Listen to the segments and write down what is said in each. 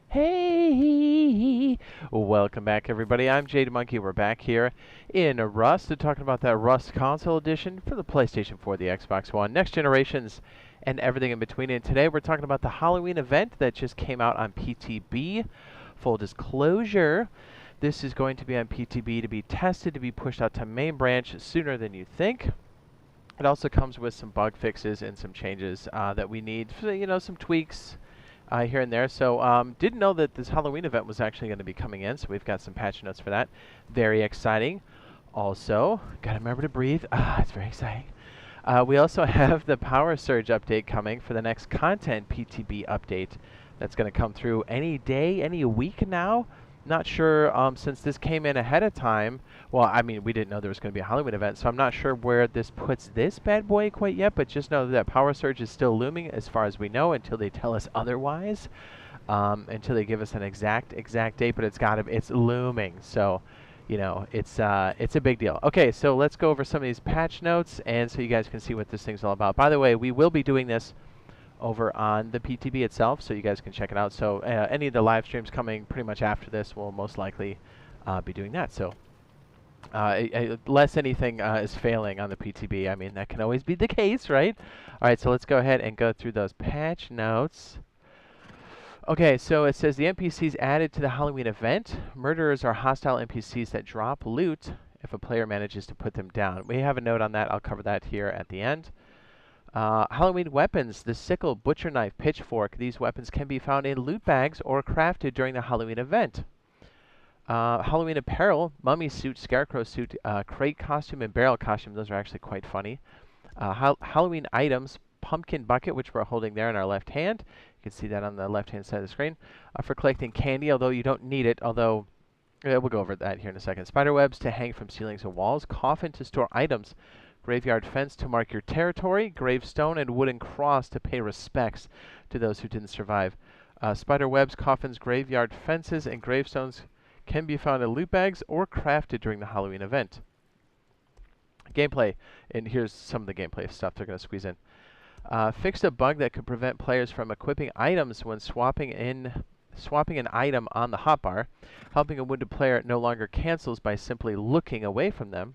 Hey, welcome back everybody. I'm Jade Monkey. We're back here in Rust to talking about that Rust Console Edition for the PlayStation 4, the Xbox One, next generations, and everything in between. And today we're talking about the Halloween event that just came out on PTB. Full disclosure, this is going to be on PTB to be tested, to be pushed out to main branch sooner than you think. It also comes with some bug fixes and some changes that we need, some tweaks here and there. So didn't know that this Halloween event was actually going to be coming in, so we've got some patch notes for that. Very exciting. Also, gotta remember to breathe. It's very exciting. We also have the Power Surge update coming for the next content PTB update that's going to come through any day, any week now. Not sure, since this came in ahead of time. Well, I mean, we didn't know there was going to be a Halloween event, so I'm not sure where this puts this bad boy quite yet, but just know that Power Surge is still looming as far as we know until they tell us otherwise, until they give us an exact date, but it's looming, so, it's a big deal. Okay, so let's go over some of these patch notes, and so you guys can see what this thing's all about. By the way, we will be doing this over on the PTB itself, so you guys can check it out. So any of the live streams coming pretty much after this will most likely be doing that. So unless anything is failing on the PTB, I mean, that can always be the case, right? All right, so let's go ahead and go through those patch notes. Okay, so it says the NPCs added to the Halloween event. Murderers are hostile NPCs that drop loot if a player manages to put them down. We have a note on that. I'll cover that here at the end. Halloween weapons, the sickle, butcher knife, pitchfork. These weapons can be found in loot bags or crafted during the Halloween event. Halloween apparel, mummy suit, scarecrow suit, crate costume, and barrel costume. Those are actually quite funny. Halloween items, pumpkin bucket, which we're holding there in our left hand. You can see that on the left-hand side of the screen. For collecting candy, although you don't need it, although we'll go over that here in a second. Spider webs to hang from ceilings and walls. Coffin to store items. Graveyard fence to mark your territory, gravestone and wooden cross to pay respects to those who didn't survive. Spider webs, coffins, graveyard fences, and gravestones can be found in loot bags or crafted during the Halloween event. Gameplay, and here's some of the gameplay stuff they're going to squeeze in. Fixed a bug that could prevent players from equipping items when swapping an item on the hotbar. Helping a wounded player no longer cancels by simply looking away from them.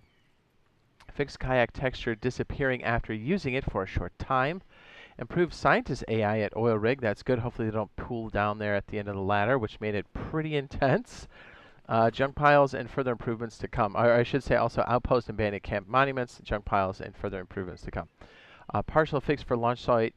Fixed kayak texture disappearing after using it for a short time. Improved scientist AI at oil rig. That's good. Hopefully they don't pool down there at the end of the ladder, which made it pretty intense. Junk piles and further improvements to come. Or I should say also outpost and bandit camp monuments, junk piles, and further improvements to come. Partial fix for launch site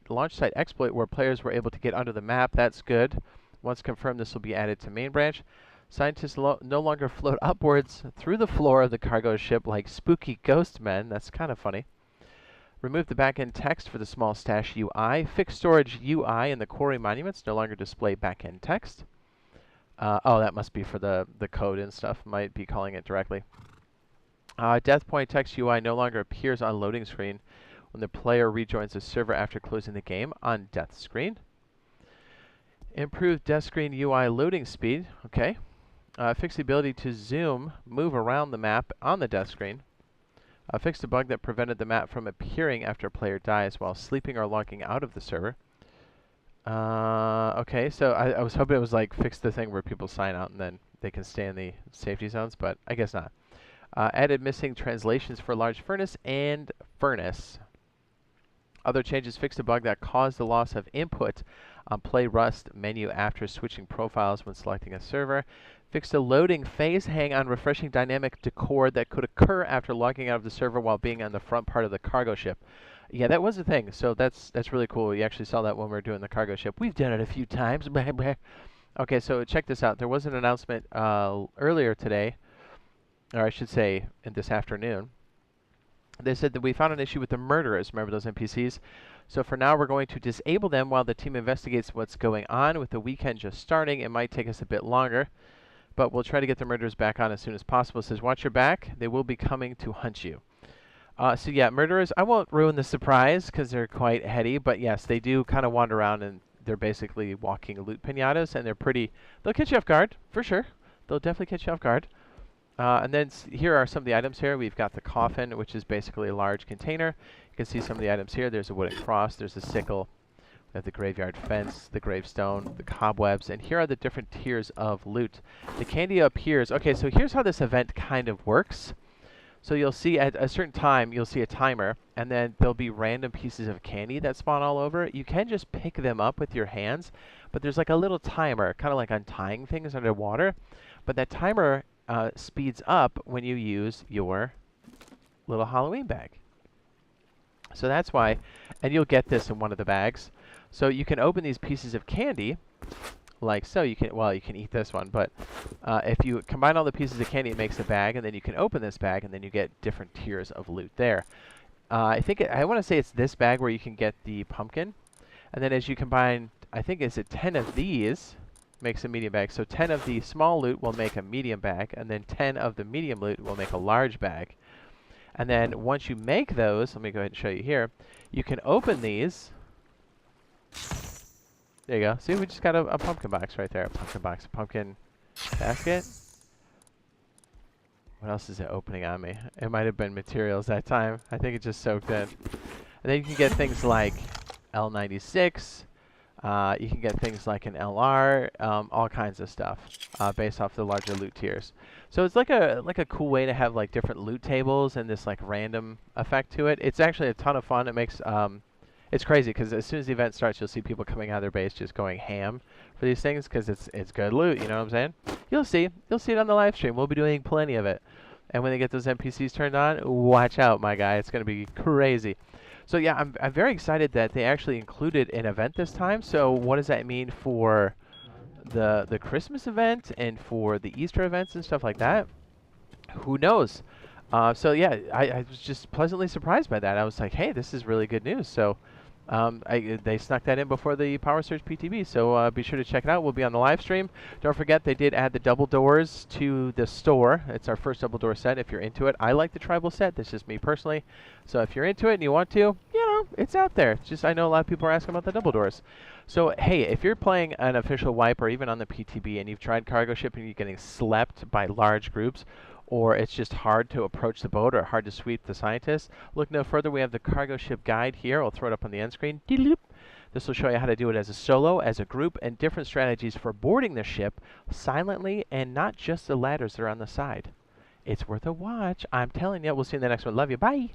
exploit where players were able to get under the map. That's good. Once confirmed, this will be added to main branch. Scientists no longer float upwards through the floor of the cargo ship like spooky ghost men. That's kind of funny. Remove the back-end text for the small stash UI. Fix storage UI in the quarry monuments. No longer display back-end text. Oh, that must be for the code and stuff. Might be calling it directly. Death point text UI no longer appears on loading screen when the player rejoins the server after closing the game on death screen. Improved death screen UI loading speed. Okay. Fix the ability to zoom, move around the map on the death screen. Fixed a bug that prevented the map from appearing after a player dies while sleeping or logging out of the server. Okay, so I was hoping it was like fix the thing where people sign out and then they can stay in the safety zones, but I guess not. Added missing translations for large furnace and furnace. Other changes fixed a bug that caused the loss of input on Play Rust menu after switching profiles when selecting a server. Fixed a loading phase hang on refreshing dynamic decor that could occur after logging out of the server while being on the front part of the cargo ship. Yeah, that was a thing, so that's really cool. You actually saw that when we were doing the cargo ship. We've done it a few times. Okay, so check this out. There was an announcement earlier today, or I should say this afternoon. They said that we found an issue with the murderers. Remember those NPCs? So for now, we're going to disable them while the team investigates what's going on. With the weekend just starting, it might take us a bit longer. But we'll try to get the murderers back on as soon as possible. It says, watch your back. They will be coming to hunt you. So yeah, murderers, I won't ruin the surprise because they're quite heady. But yes, they do kind of wander around and they're basically walking loot piñatas. And they'll catch you off guard, for sure. They'll definitely catch you off guard. And then here are some of the items here. We've got the coffin, which is basically a large container. You can see some of the items here. There's a wooden cross, there's a sickle, we have the graveyard fence, the gravestone, the cobwebs, and here are the different tiers of loot. The candy appears, okay, so here's how this event kind of works. So you'll see at a certain time, you'll see a timer, and then there'll be random pieces of candy that spawn all over. You can just pick them up with your hands, but there's like a little timer, kind of like untying things underwater. But that timer speeds up when you use your little Halloween bag. So that's why, and you'll get this in one of the bags. So you can open these pieces of candy, like so. You can, well, you can eat this one, but if you combine all the pieces of candy, it makes a bag, and then you can open this bag, and then you get different tiers of loot there. I think I want to say it's this bag where you can get the pumpkin, and then as you combine, I think is it 10 of these makes a medium bag. So 10 of the small loot will make a medium bag, and then 10 of the medium loot will make a large bag. And then once you make those, let me go ahead and show you here, you can open these. There you go. See, we just got a pumpkin box right there. A pumpkin box, a pumpkin basket. What else is it opening on me? It might have been materials that time. I think it just soaked in. And then you can get things like L96. You can get things like an LR, all kinds of stuff based off the larger loot tiers. So it's like a cool way to have like different loot tables and this like random effect to it. It's actually a ton of fun. It makes it's crazy because as soon as the event starts, you'll see people coming out of their base just going ham for these things because it's good loot. You know what I'm saying? You'll see it on the live stream. We'll be doing plenty of it. And when they get those NPCs turned on, watch out, my guy. It's gonna be crazy. So yeah, I'm very excited that they actually included an event this time. So what does that mean for the Christmas event and for the Easter events and stuff like that? Who knows? So yeah, I was just pleasantly surprised by that. I was like, hey, this is really good news. So they snuck that in before the Power Surge PTB, so be sure to check it out. We'll be on the live stream. Don't forget, they did add the double doors to the store. It's our first double door set if you're into it. I like the tribal set. That's just me personally. So if you're into it and you want to, you know, it's out there. It's just I know a lot of people are asking about the double doors. So hey, if you're playing an official wipe or even on the PTB and you've tried cargo ship and you're getting slept by large groups, or it's just hard to approach the boat or hard to sweep the scientists, look no further. We have the cargo ship guide here. I'll throw it up on the end screen. This will show you how to do it as a solo, as a group, and different strategies for boarding the ship silently and not just the ladders that are on the side. It's worth a watch. I'm telling you. We'll see you in the next one. Love you. Bye.